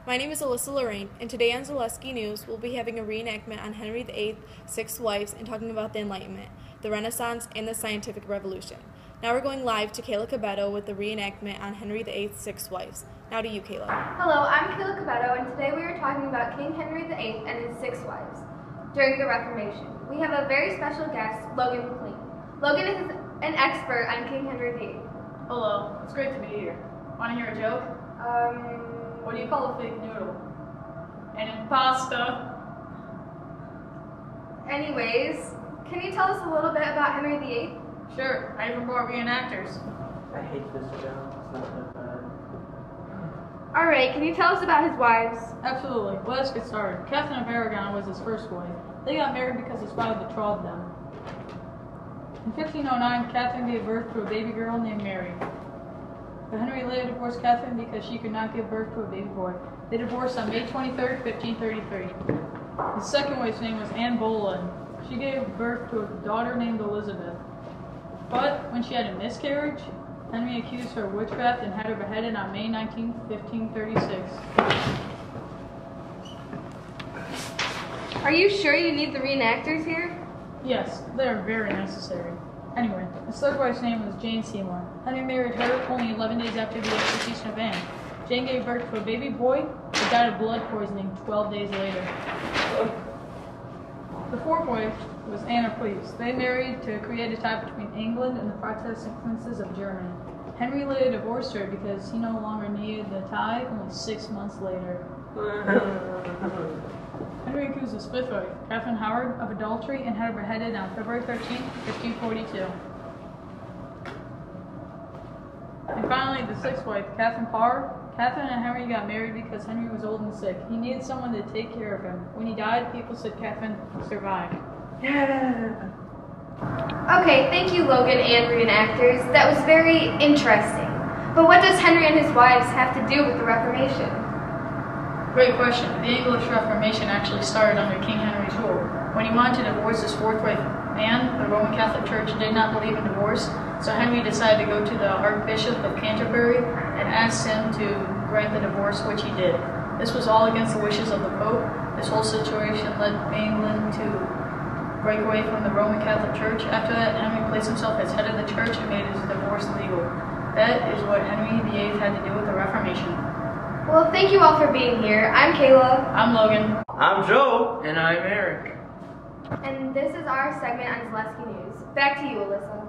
My name is Alyssa Lorraine, and today on Zalewski News, we'll be having a reenactment on Henry VIII's 6 wives and talking about the Enlightenment, the Renaissance, and the Scientific Revolution. Now we're going live to Kayla Cabetto with the reenactment on Henry VIII's 6 wives. Now to you, Kayla. Hello, I'm Kayla Cabetto, and today we are talking about King Henry VIII and his 6 wives during the Reformation. We have a very special guest, Logan McLean. Logan is an expert on King Henry VIII. Hello, it's great to be here. Want to hear a joke? What do you call a fake noodle? An impasta. Anyways, can you tell us a little bit about Henry VIII? Sure, I even brought reenactors. I hate this job. It's not that bad. Alright, can you tell us about his wives? Absolutely. Well, let's get started. Catherine of Aragon was his first wife. They got married because his father betrothed them. In 1509, Catherine gave birth to a baby girl named Mary. But Henry later divorced Catherine because she could not give birth to a baby boy. They divorced on May 23, 1533. His second wife's name was Anne Boleyn. She gave birth to a daughter named Elizabeth. But when she had a miscarriage, Henry accused her of witchcraft and had her beheaded on May 19, 1536. Are you sure you need the reenactors here? Yes, they are very necessary. Anyway, his third wife's name was Jane Seymour. Henry married her only 11 days after the execution of Anne. Jane gave birth to a baby boy who died of blood poisoning 12 days later. The fourth wife was Anne of Cleves. They married to create a tie between England and the Protestant princes of Germany. Henry later divorced her because he no longer needed the tie only 6 months later. Henry accused his fifth wife, Catherine Howard, of adultery and had her beheaded on February 13, 1542. And finally, the sixth wife, Catherine Parr. Catherine and Henry got married because Henry was old and sick. He needed someone to take care of him. When he died, people said Catherine survived. Yeah. Okay, thank you, Logan and reenactors. That was very interesting. But what does Henry and his wives have to do with the Reformation? Great question. The English Reformation actually started under King Henry's rule. When he wanted to divorce his fourth wife, Anne, the Roman Catholic Church did not believe in divorce, so Henry decided to go to the Archbishop of Canterbury and asked him to grant the divorce, which he did. This was all against the wishes of the Pope. This whole situation led England to break away from the Roman Catholic Church. After that, Henry placed himself as head of the church and made his divorce legal. That is what Henry VIII had to do with the Reformation. Well, thank you all for being here. I'm Kayla. I'm Logan. I'm Joe. And I'm Eric. And this is our segment on Zalewski News. Back to you, Alyssa.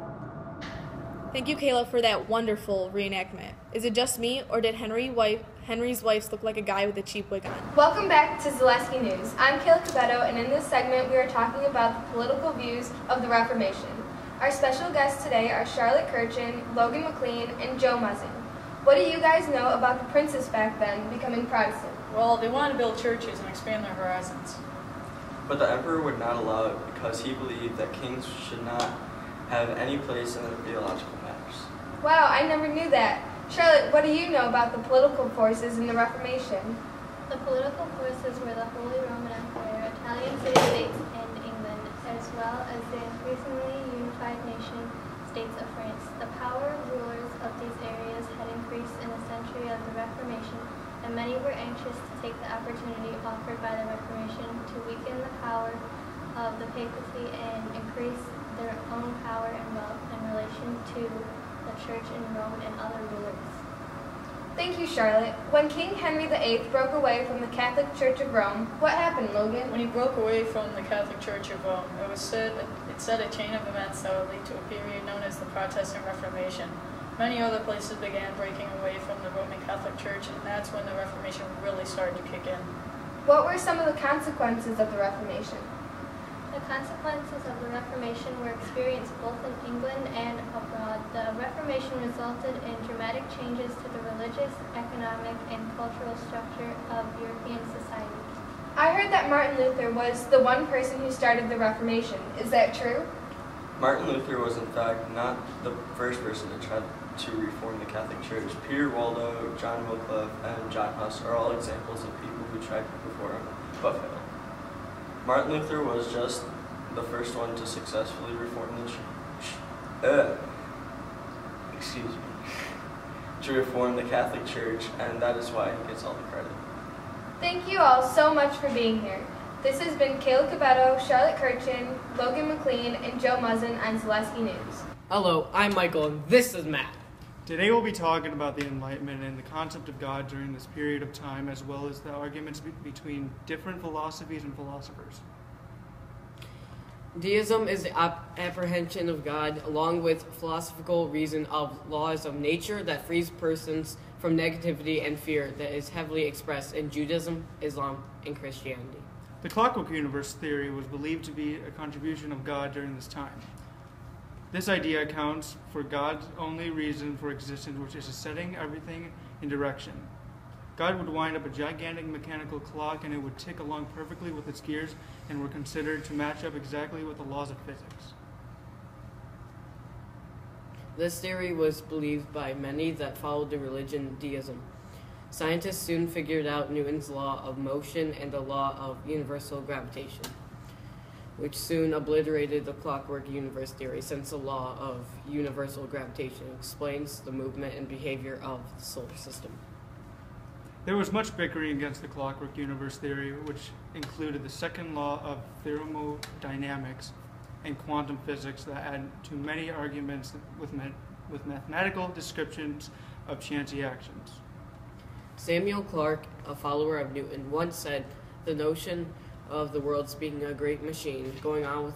Thank you, Kayla, for that wonderful reenactment. Is it just me, or did Henry's wives look like a guy with a cheap wig on? Welcome back to Zalewski News. I'm Kayla Cabetto, and in this segment we are talking about the political views of the Reformation. Our special guests today are Charlotte Kirchin, Logan McLean, and Joe Muzzin. What do you guys know about the princes back then becoming Protestant? Well, they wanted to build churches and expand their horizons. But the emperor would not allow it because he believed that kings should not have any place in their theological matters. Wow, I never knew that. Charlotte, what do you know about the political forces in the Reformation? The political forces were the Holy Roman Empire, Italian city-states, and England, as well as the increasingly unified nation-states of France. The power of rulers of these areas had increased in the century of the Reformation, and many were anxious to take the opportunity offered by the Reformation to weaken the power of the papacy and increase their own power and wealth in relation to the church in Rome and other rulers. Thank you, Charlotte. When King Henry VIII broke away from the Catholic Church of Rome, what happened, Logan? When he broke away from the Catholic Church of Rome, it set a chain of events that would lead to a period known as the Protestant Reformation. Many other places began breaking away from the Roman Catholic Church, and that's when the Reformation really started to kick in. What were some of the consequences of the Reformation? The consequences of the Reformation were experienced both in England and abroad. The Reformation resulted in dramatic changes to the religious, economic, and cultural structure of European society. I heard that Martin Luther was the one person who started the Reformation. Is that true? Martin Luther was in fact not the first person to try to reform the Catholic Church. Peter Waldo, John Wycliffe, and John Huss are all examples of people who tried before him, but failed. Martin Luther was just the first one to successfully reform the to reform the Catholic Church, and that is why he gets all the credit. Thank you all so much for being here. This has been Kayla Cabetto, Charlotte Kirchin, Logan McLean, and Joe Muzzin on Zalewski News. Hello, I'm Michael, and this is Matt. Today we'll be talking about the Enlightenment and the concept of God during this period of time, as well as the arguments between different philosophies and philosophers. Deism is the apprehension of God, along with philosophical reason of laws of nature that frees persons from negativity and fear that is heavily expressed in Judaism, Islam, and Christianity. The clockwork universe theory was believed to be a contribution of God during this time. This idea accounts for God's only reason for existence, which is setting everything in direction. God would wind up a gigantic mechanical clock, and it would tick along perfectly with its gears and were considered to match up exactly with the laws of physics. This theory was believed by many that followed the religion deism. Scientists soon figured out Newton's law of motion and the law of universal gravitation, which soon obliterated the clockwork universe theory, since the law of universal gravitation explains the movement and behavior of the solar system. There was much bickering against the clockwork universe theory, which included the second law of thermodynamics and quantum physics that add to many arguments with mathematical descriptions of chancy actions. Samuel Clarke, a follower of Newton, once said, "The notion of the world's being a great machine going on with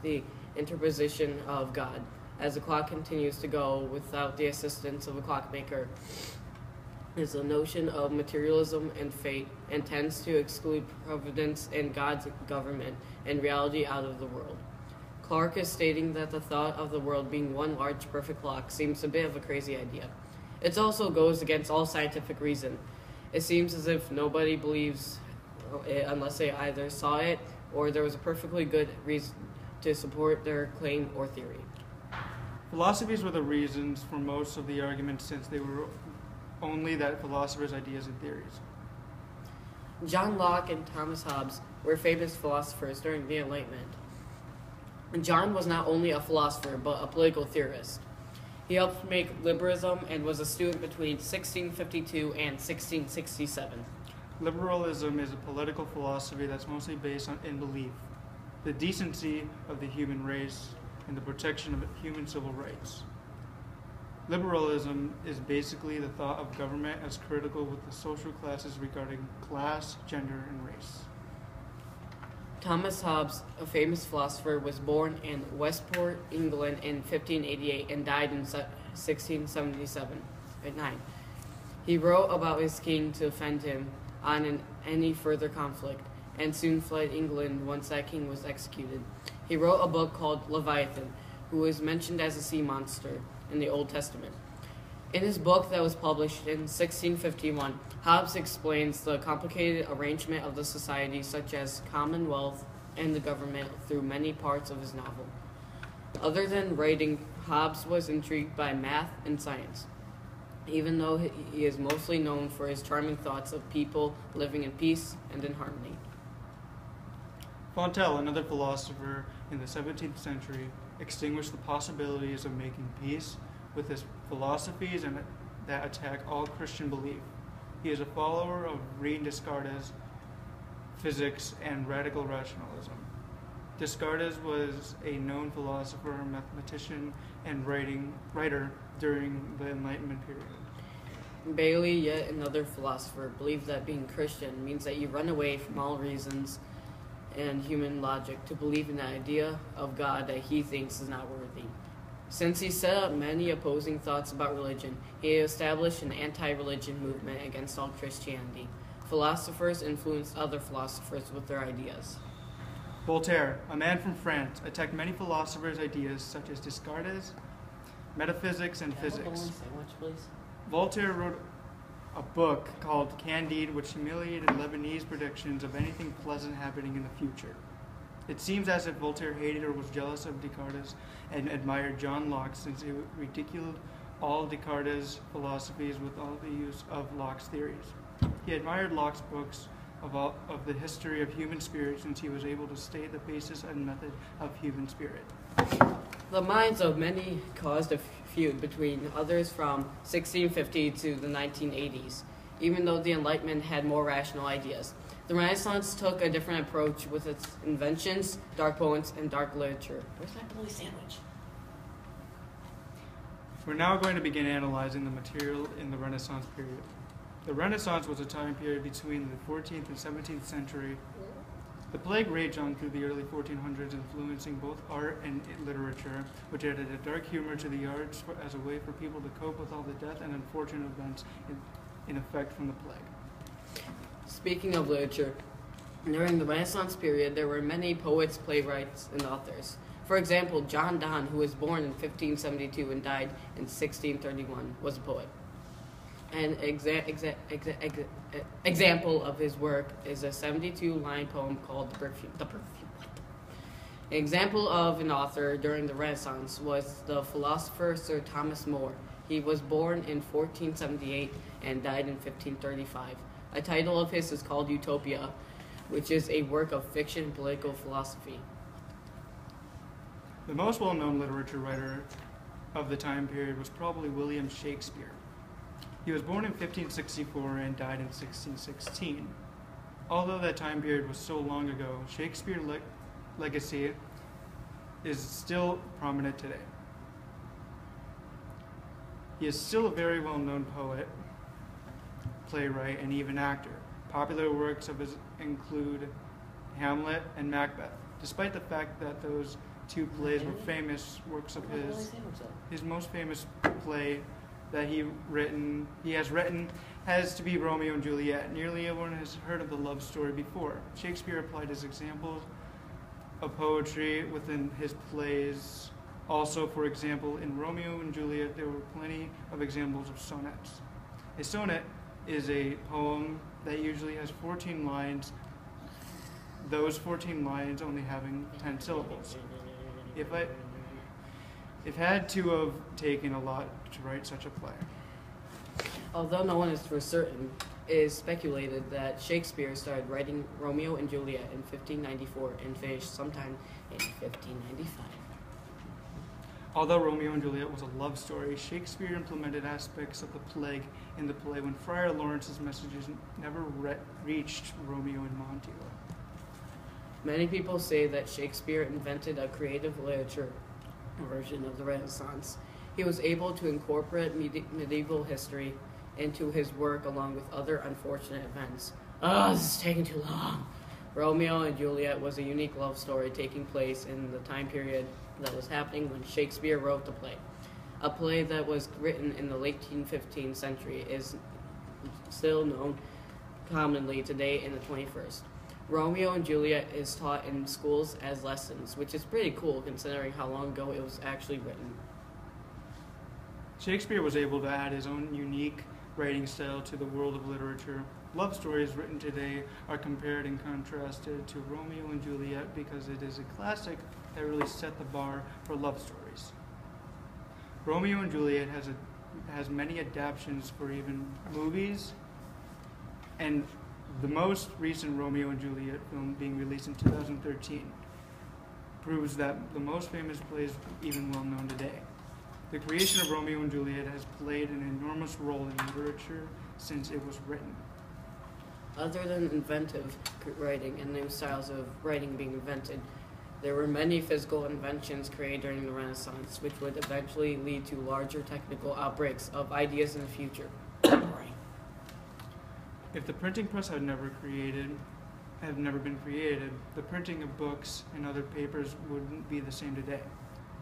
the interposition of God, as the clock continues to go without the assistance of a clockmaker, is the notion of materialism and fate, and tends to exclude providence and God's government and reality out of the world." Clarke is stating that the thought of the world being one large perfect clock seems a bit of a crazy idea. It also goes against all scientific reason. It seems as if nobody believes it unless they either saw it or there was a perfectly good reason to support their claim or theory. Philosophies were the reasons for most of the arguments, since they were only that philosophers' ideas and theories. John Locke and Thomas Hobbes were famous philosophers during the Enlightenment. John was not only a philosopher, but a political theorist. He helped make liberalism and was a student between 1652 and 1667. Liberalism is a political philosophy that's mostly based in belief, the decency of the human race, and the protection of human civil rights. Liberalism is basically the thought of government as critical with the social classes regarding class, gender, and race. Thomas Hobbes, a famous philosopher, was born in Westport, England in 1588 and died in 1677 at 9. He wrote about his king to defend him on any further conflict, and soon fled England once that king was executed. He wrote a book called Leviathan, who is mentioned as a sea monster in the Old Testament. In his book that was published in 1651, Hobbes explains the complicated arrangement of the society, such as commonwealth and the government, through many parts of his novel. Other than writing, Hobbes was intrigued by math and science, even though he is mostly known for his charming thoughts of people living in peace and in harmony. Fontenelle, another philosopher in the 17th century, extinguished the possibilities of making peace with his philosophies and that attack all Christian belief. He is a follower of René Descartes' physics and radical rationalism. Descartes was a known philosopher, mathematician, and writer during the Enlightenment period. Bailey, yet another philosopher, believed that being Christian means that you run away from all reasons and human logic to believe in the idea of God that he thinks is not worthy. Since he set up many opposing thoughts about religion, he established an anti-religion movement against all Christianity. Philosophers influenced other philosophers with their ideas. Voltaire, a man from France, attacked many philosophers' ideas such as Descartes, metaphysics, and physics. Voltaire wrote a book called Candide, which humiliated Lebanese predictions of anything pleasant happening in the future. It seems as if Voltaire hated or was jealous of Descartes and admired John Locke, since he ridiculed all Descartes' philosophies with all the use of Locke's theories. He admired Locke's books of the history of human spirit, since he was able to state the basis and method of human spirit. The minds of many caused a feud between others from 1650 to the 1980s. even though the Enlightenment had more rational ideas. The Renaissance took a different approach with its inventions, dark poems, and dark literature. Where's my bologna sandwich? We're now going to begin analyzing the material in the Renaissance period. The Renaissance was a time period between the 14th and 17th century. The plague raged on through the early 1400s, influencing both art and literature, which added a dark humor to the arts as a way for people to cope with all the death and unfortunate events in effect from the plague. Speaking of literature, during the Renaissance period, there were many poets, playwrights, and authors. For example, John Donne, who was born in 1572 and died in 1631, was a poet. An example of his work is a 72-line poem called The Perfume. An example of an author during the Renaissance was the philosopher Sir Thomas More. He was born in 1478 and died in 1535. A title of his is called Utopia, which is a work of fiction and political philosophy. The most well-known literature writer of the time period was probably William Shakespeare. He was born in 1564 and died in 1616. Although that time period was so long ago, Shakespeare's legacy is still prominent today. He is still a very well-known poet, playwright, and even actor. Popular works of his include Hamlet and Macbeth. Despite the fact that those two plays were famous works of his most famous play that he has written has to be Romeo and Juliet. Nearly everyone has heard of the love story before. Shakespeare applied his examples of poetry within his plays. Also, for example, in Romeo and Juliet, there were plenty of examples of sonnets. A sonnet is a poem that usually has 14 lines, those 14 lines only having 10 syllables. It had to have taken a lot to write such a play. Although no one is for certain, it is speculated that Shakespeare started writing Romeo and Juliet in 1594 and finished sometime in 1595. Although Romeo and Juliet was a love story, Shakespeare implemented aspects of the plague in the play when Friar Lawrence's messages never reached Romeo and Montague. Many people say that Shakespeare invented a creative literature version of the Renaissance. He was able to incorporate medieval history into his work along with other unfortunate events. This is taking too long. Romeo and Juliet was a unique love story taking place in the time period that was happening when Shakespeare wrote the play. A play that was written in the late 15th century is still known commonly today in the 21st. Romeo and Juliet is taught in schools as lessons, which is pretty cool considering how long ago it was actually written. Shakespeare was able to add his own unique writing style to the world of literature. Love stories written today are compared and contrasted to Romeo and Juliet because it is a classic that really set the bar for love stories. Romeo and Juliet has many adaptations for even movies, and the most recent Romeo and Juliet film being released in 2013 proves that the most famous plays are even well known today. The creation of Romeo and Juliet has played an enormous role in literature since it was written. Other than inventive writing and new styles of writing being invented, there were many physical inventions created during the Renaissance, which would eventually lead to larger technical outbreaks of ideas in the future. If the printing press had never been created, the printing of books and other papers wouldn't be the same today.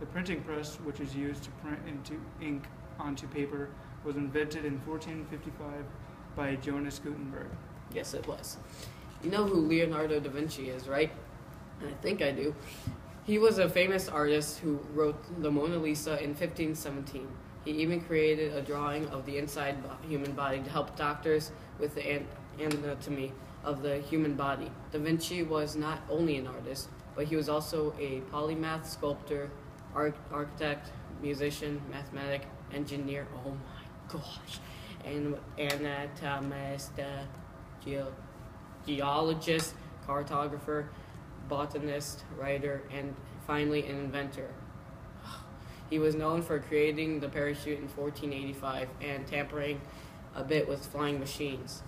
The printing press, which is used to print into ink onto paper, was invented in 1455 by Johannes Gutenberg. Yes, it was. You know who Leonardo da Vinci is, right? I think I do. He was a famous artist who wrote the Mona Lisa in 1517. He even created a drawing of the inside human body to help doctors with the anatomy of the human body. Da Vinci was not only an artist, but he was also a polymath, sculptor, architect, musician, mathematic, engineer, oh my gosh, and anatomist, geologist, cartographer, botanist, writer, and finally an inventor. He was known for creating the parachute in 1485 and tampering a bit with flying machines.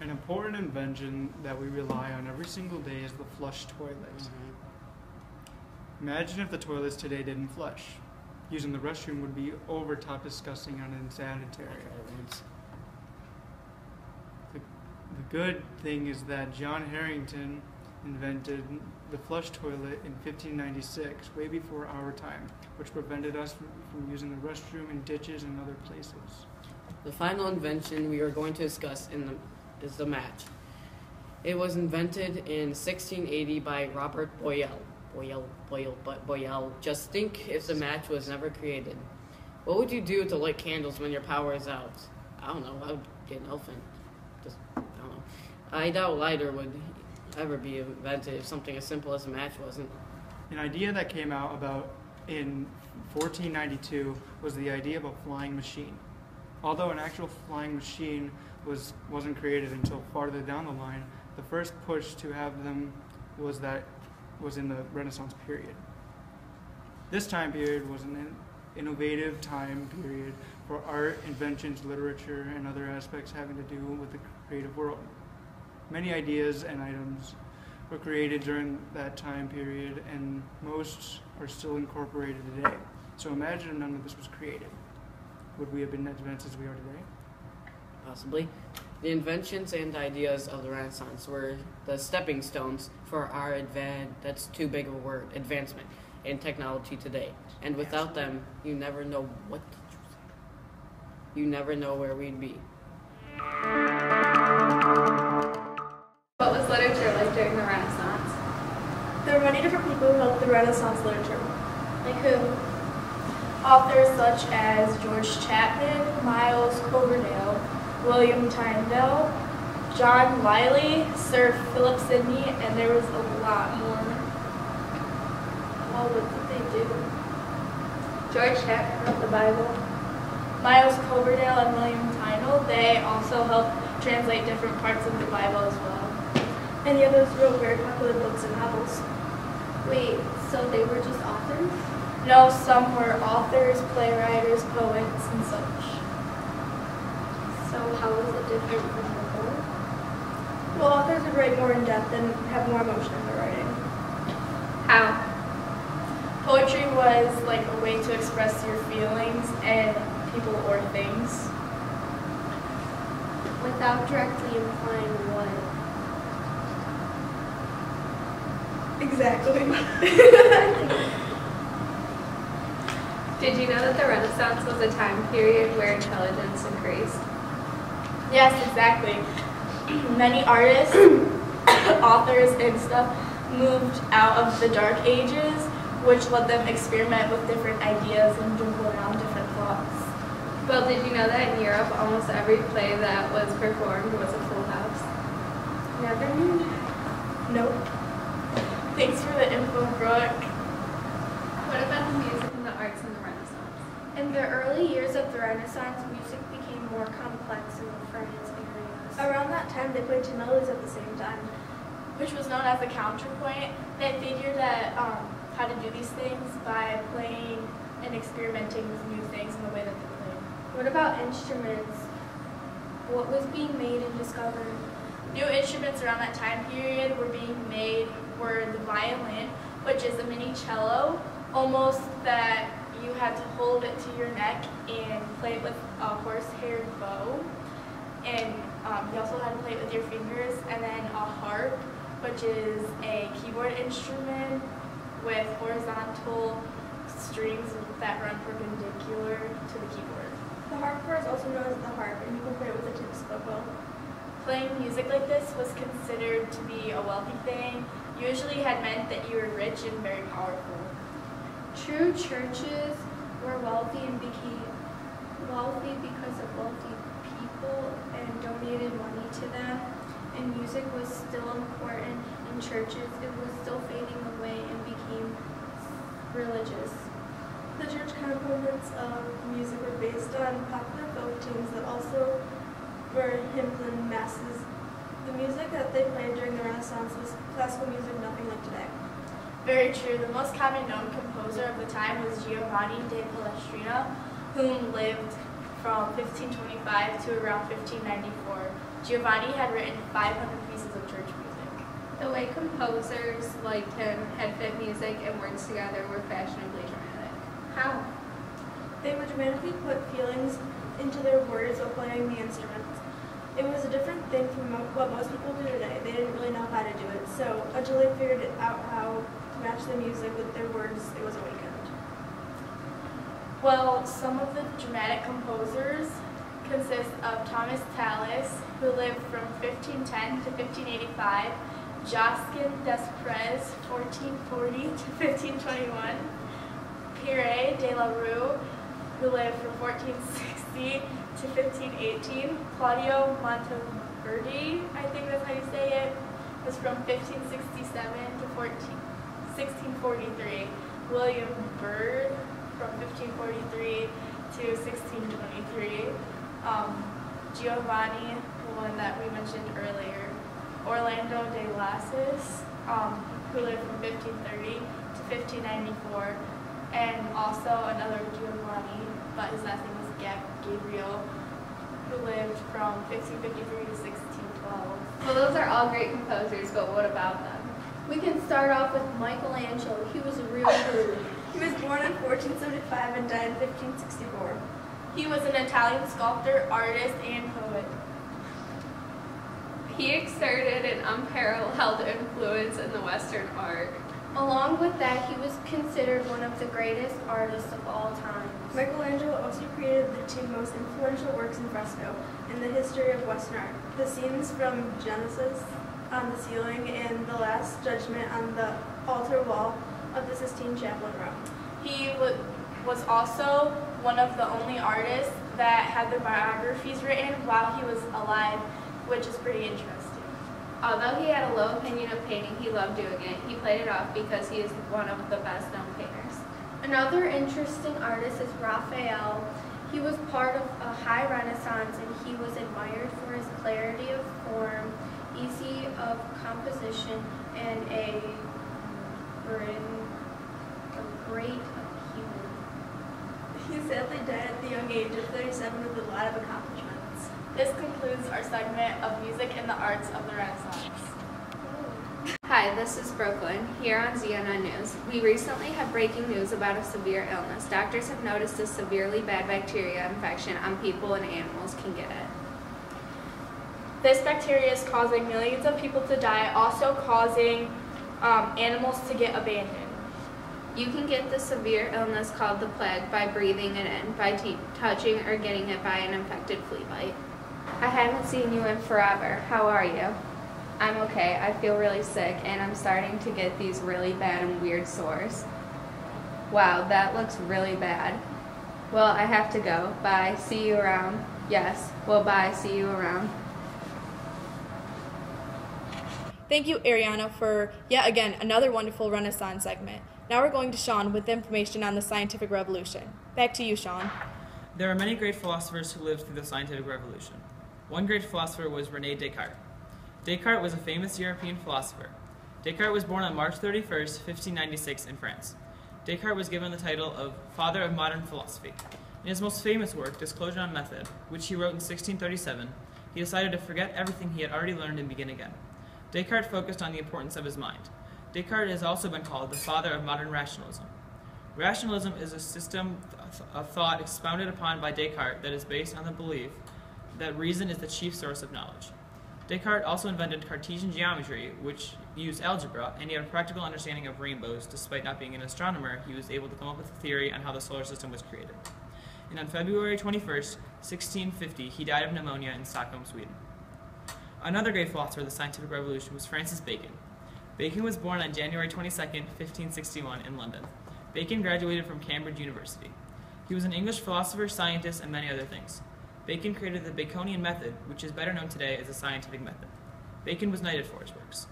An important invention that we rely on every single day is the flush toilet. Imagine if the toilets today didn't flush. Using the restroom would be over top disgusting and insanitary. The good thing is that John Harrington invented the flush toilet in 1596, way before our time, which prevented us from using the restroom in ditches and other places. The final invention we are going to discuss is the match. It was invented in 1680 by Robert Boyle. Just think if the match was never created. What would you do to light candles when your power is out? I don't know. I would get an elephant. I don't know. I doubt lighter would ever be invented if something as simple as a match wasn't. An idea that came out about in 1492 was the idea of a flying machine. Although an actual flying machine wasn't created until farther down the line, the first push to have them was in the Renaissance period. This time period was an innovative time period for art, inventions, literature, and other aspects having to do with the creative world. Many ideas and items were created during that time period, and most are still incorporated today. So imagine if none of this was created. Would we have been as advanced as we are today? Possibly. The inventions and ideas of the Renaissance were the stepping stones for our that's too big of a word, advancement in technology today. And without them, you never know you never know where we'd be. What was literature like during the Renaissance? There were many different people who helped the Renaissance literature. Like who? Authors such as George Chapman, Miles Coverdale, William Tyndale, John Wiley, Sir Philip Sidney, and there was a lot more. Well, what did they do? George Chapman wrote the Bible. Miles Coverdale and William Tyndale, they also helped translate different parts of the Bible as well. And the others wrote very popular books and novels. Wait, so they were just authors? No, some were authors, playwrights, poets, and such. So how was it different from before? Well, authors would write more in depth and have more emotion in their writing. How? Poetry was like a way to express your feelings and people or things. Without directly implying what? Exactly. Did you know that the Renaissance was a time period where intelligence increased? Yes, exactly. Many artists, authors, and stuff moved out of the Dark Ages, which let them experiment with different ideas and juggle around different thoughts. Well, did you know that in Europe, almost every play that was performed was a full house? Never knew. Nope. Thanks for the info, Brooke. What about the music and the arts in the Renaissance? In the early years of the Renaissance, music became more complex in the French areas. Around that time, they played two melodies at the same time, which was known as the counterpoint. They figured that how to do these things by playing and experimenting with new things in the way that they played. What about instruments? What was being made and discovered? New instruments around that time period were being made were the violin, which is a mini cello, almost that you had to hold it to your neck and play it with a horse-haired bow. And you also had to play it with your fingers. And then a harp, which is a keyboard instrument with horizontal strings that run perpendicular to the keyboard. The harpsichord is also known as the harp, and you can play it with a tipscopo. Playing music like this was considered to be a wealthy thing. Usually had meant that you were rich and very powerful. True churches were wealthy and became wealthy because of wealthy people and donated money to them. And music was still important in churches. It was still fading away and became religious. The church components of music were based on popular folk tunes that also were hymns and masses. The music that they played during the Renaissance was classical music, nothing like today. Very true. The most common known composer of the time was Giovanni da Palestrina, whom lived from 1525 to around 1594. Giovanni had written 500 pieces of church music. The way composers like him had fit music and words together were fashionably dramatic. How? They would dramatically put feelings into their words while playing the instruments. It was a different thing from what most people do today. They didn't really know how to do it, so until they figured out how to match the music with their words, it was awakened. Well, some of the dramatic composers consist of Thomas Tallis, who lived from 1510 to 1585, Josquin des Prez, 1440 to 1521, Pierre de la Rue, who lived from 1460 to 1518, Claudio Monteverdi, I think that's how you say it, was from 1567 to 1643, William Byrd from 1543 to 1623, Giovanni, the one that we mentioned earlier, Orlando de Lassus, who lived from 1530 to 1594, and also another Giovanni, but his last name was Gabriel, who lived from 1553 to 1612. Well, those are all great composers, but what about them? We can start off with Michelangelo. He was a real dude. He was born in 1475 and died in 1564. He was an Italian sculptor, artist, and poet. He exerted an unparalleled influence in the Western art. Along with that, he was considered one of the greatest artists of all time. Michelangelo also created the two most influential works in fresco in the history of Western art: the scenes from Genesis on the ceiling and the Last Judgment on the altar wall of the Sistine Chapel in Rome. He was also one of the only artists that had their biographies written while he was alive, which is pretty interesting. Although he had a low opinion of painting, he loved doing it. He played it off because he is one of the best known painters. Another interesting artist is Raphael. He was part of a high Renaissance, and he was admired for his clarity of form, easy of composition, and a great appeal. He sadly died at the young age of 37 with a lot of accomplishments. This concludes our segment of music and the arts of the Renaissance. Hi, this is Brooklyn, here on CNN News. We recently have breaking news about a severe illness. Doctors have noticed a severely bad bacteria infection on people and animals can get it. This bacteria is causing millions of people to die, also causing animals to get abandoned. You can get the severe illness called the plague by breathing it in, by touching or getting it by an infected flea bite. I haven't seen you in forever. How are you? I'm okay. I feel really sick and I'm starting to get these really bad and weird sores. Wow, that looks really bad. Well, I have to go. Bye. See you around. Yes. Well, bye. See you around. Thank you, Ariana, for yet again another wonderful Renaissance segment. Now we're going to Sean with information on the scientific revolution. Back to you, Sean. There are many great philosophers who lived through the scientific revolution. One great philosopher was René Descartes. Descartes was a famous European philosopher. Descartes was born on March 31st, 1596 in France. Descartes was given the title of Father of Modern Philosophy. In his most famous work, Disclosure on Method, which he wrote in 1637, he decided to forget everything he had already learned and begin again. Descartes focused on the importance of his mind. Descartes has also been called the father of modern rationalism. Rationalism is a system of thought expounded upon by Descartes that is based on the belief that reason is the chief source of knowledge. Descartes also invented Cartesian geometry, which used algebra, and he had a practical understanding of rainbows. Despite not being an astronomer, he was able to come up with a theory on how the solar system was created. And on February 21st, 1650, he died of pneumonia in Stockholm, Sweden. Another great philosopher of the scientific revolution was Francis Bacon. Bacon was born on January 22nd, 1561 in London. Bacon graduated from Cambridge University. He was an English philosopher, scientist, and many other things. Bacon created the Baconian method, which is better known today as the scientific method. Bacon was knighted for his works.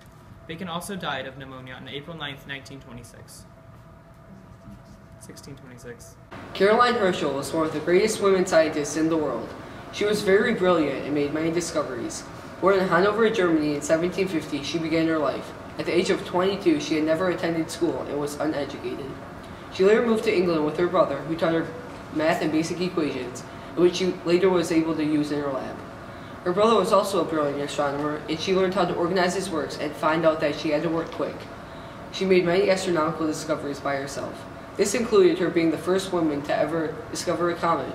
Bacon also died of pneumonia on April 9th, 1626. Caroline Herschel was one of the greatest women scientists in the world. She was very brilliant and made many discoveries. Born in Hanover, Germany in 1750, she began her life. At the age of 22, she had never attended school and was uneducated. She later moved to England with her brother, who taught her math and basic equations. which she later was able to use in her lab. Her brother was also a brilliant astronomer, and she learned how to organize his works and find out that she had to work quick. She made many astronomical discoveries by herself. This included her being the first woman to ever discover a comet.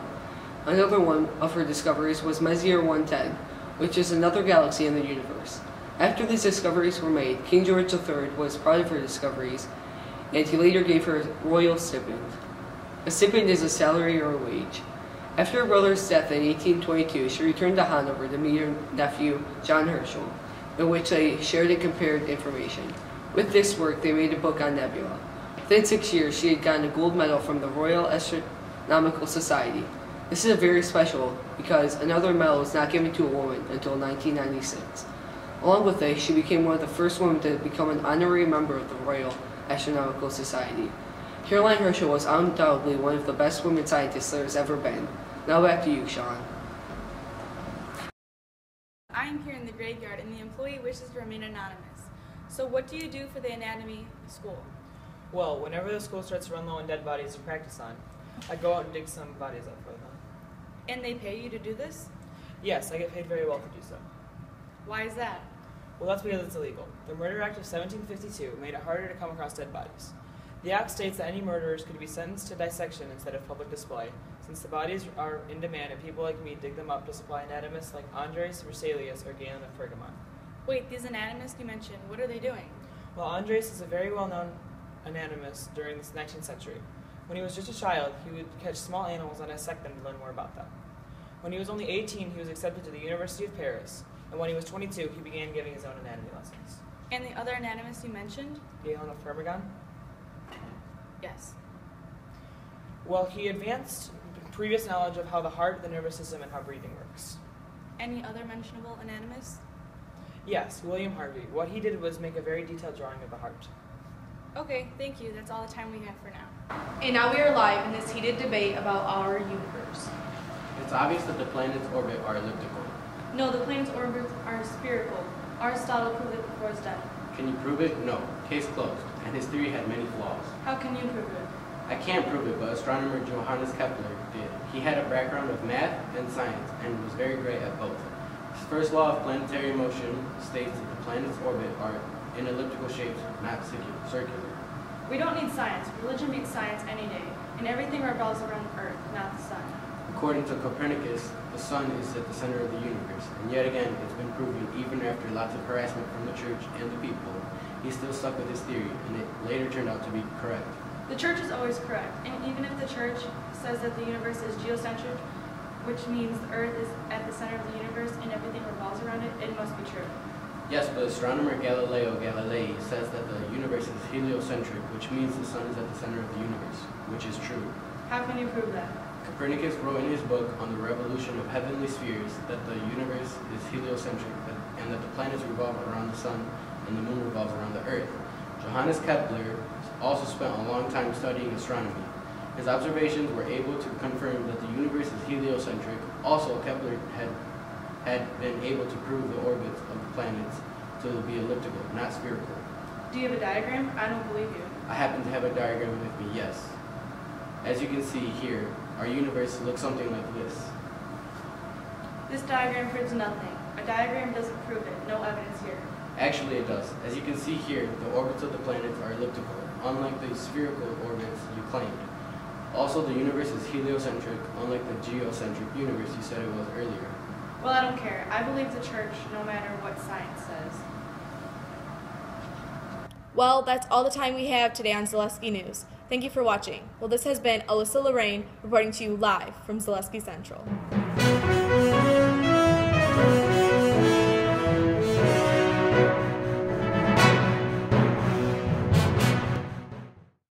Another one of her discoveries was Messier 110, which is another galaxy in the universe. After these discoveries were made, King George III was proud of her discoveries, and he later gave her a royal stipend. A stipend is a salary or a wage. After her brother's death in 1822, she returned to Hanover to meet her nephew, John Herschel, in which they shared and compared information. With this work, they made a book on nebula. Within 6 years, she had gotten a gold medal from the Royal Astronomical Society. This is very special because another medal was not given to a woman until 1996. Along with this, she became one of the first women to become an honorary member of the Royal Astronomical Society. Caroline Herschel was undoubtedly one of the best women scientists there has ever been. Now back to you, Sean. I am here in the graveyard and the employee wishes to remain anonymous. So what do you do for the anatomy school? Well, whenever the school starts to run low on dead bodies to practice on, I go out and dig some bodies up for them. And they pay you to do this? Yes, I get paid very well to do so. Why is that? Well, that's because it's illegal. The Murder Act of 1752 made it harder to come across dead bodies. The act states that any murderers could be sentenced to dissection instead of public display, since the bodies are in demand and people like me dig them up to supply anatomists like Andres, Vesalius, or Galen of Pergamon. Wait, these anatomists you mentioned, what are they doing? Well, Andres is a very well-known anatomist during the 19th century. When he was just a child, he would catch small animals and dissect them to learn more about them. When he was only 18, he was accepted to the University of Paris, and when he was 22, he began giving his own anatomy lessons. And the other anatomist you mentioned? Galen of Pergamon? Yes. Well, he advanced previous knowledge of how the heart, the nervous system, and how breathing works. Any other mentionable anatomists? Yes, William Harvey. What he did was make a very detailed drawing of the heart. Okay, thank you. That's all the time we have for now. And now we are live in this heated debate about our universe. It's obvious that the planet's orbit are elliptical. No, the planet's orbits are spherical. Aristotle proved it before his death. Can you prove it? No. Case closed. And his theory had many flaws. How can you prove it? I can't prove it, but astronomer Johannes Kepler did. He had a background of math and science and was very great at both. His first law of planetary motion states that the planet's orbit are in elliptical shapes, not circular. We don't need science. Religion beats science any day. And everything revolves around Earth, not the sun. According to Copernicus, the sun is at the center of the universe, and yet again, it's been proven even after lots of harassment from the church and the people, he still stuck with his theory, and it later turned out to be correct. The church is always correct, and even if the church says that the universe is geocentric, which means the Earth is at the center of the universe and everything revolves around it, it must be true. Yes, but astronomer Galileo Galilei says that the universe is heliocentric, which means the sun is at the center of the universe, which is true. How can you prove that? Copernicus wrote in his book on the revolution of heavenly spheres that the universe is heliocentric and that the planets revolve around the sun and the moon revolves around the earth. Johannes Kepler also spent a long time studying astronomy. His observations were able to confirm that the universe is heliocentric. Also, Kepler had been able to prove the orbits of the planets to be elliptical, not spherical. Do you have a diagram? I don't believe you. I happen to have a diagram with me, yes. As you can see here, our universe looks something like this. This diagram proves nothing. A diagram doesn't prove it. No evidence here. Actually, it does. As you can see here, the orbits of the planets are elliptical, unlike the spherical orbits you claimed. Also, the universe is heliocentric, unlike the geocentric universe you said it was earlier. Well, I don't care. I believe the church, no matter what science says. Well, that's all the time we have today on Zalewski News. Thank you for watching. Well, this has been Alyssa Lorraine reporting to you live from Zalewski Central.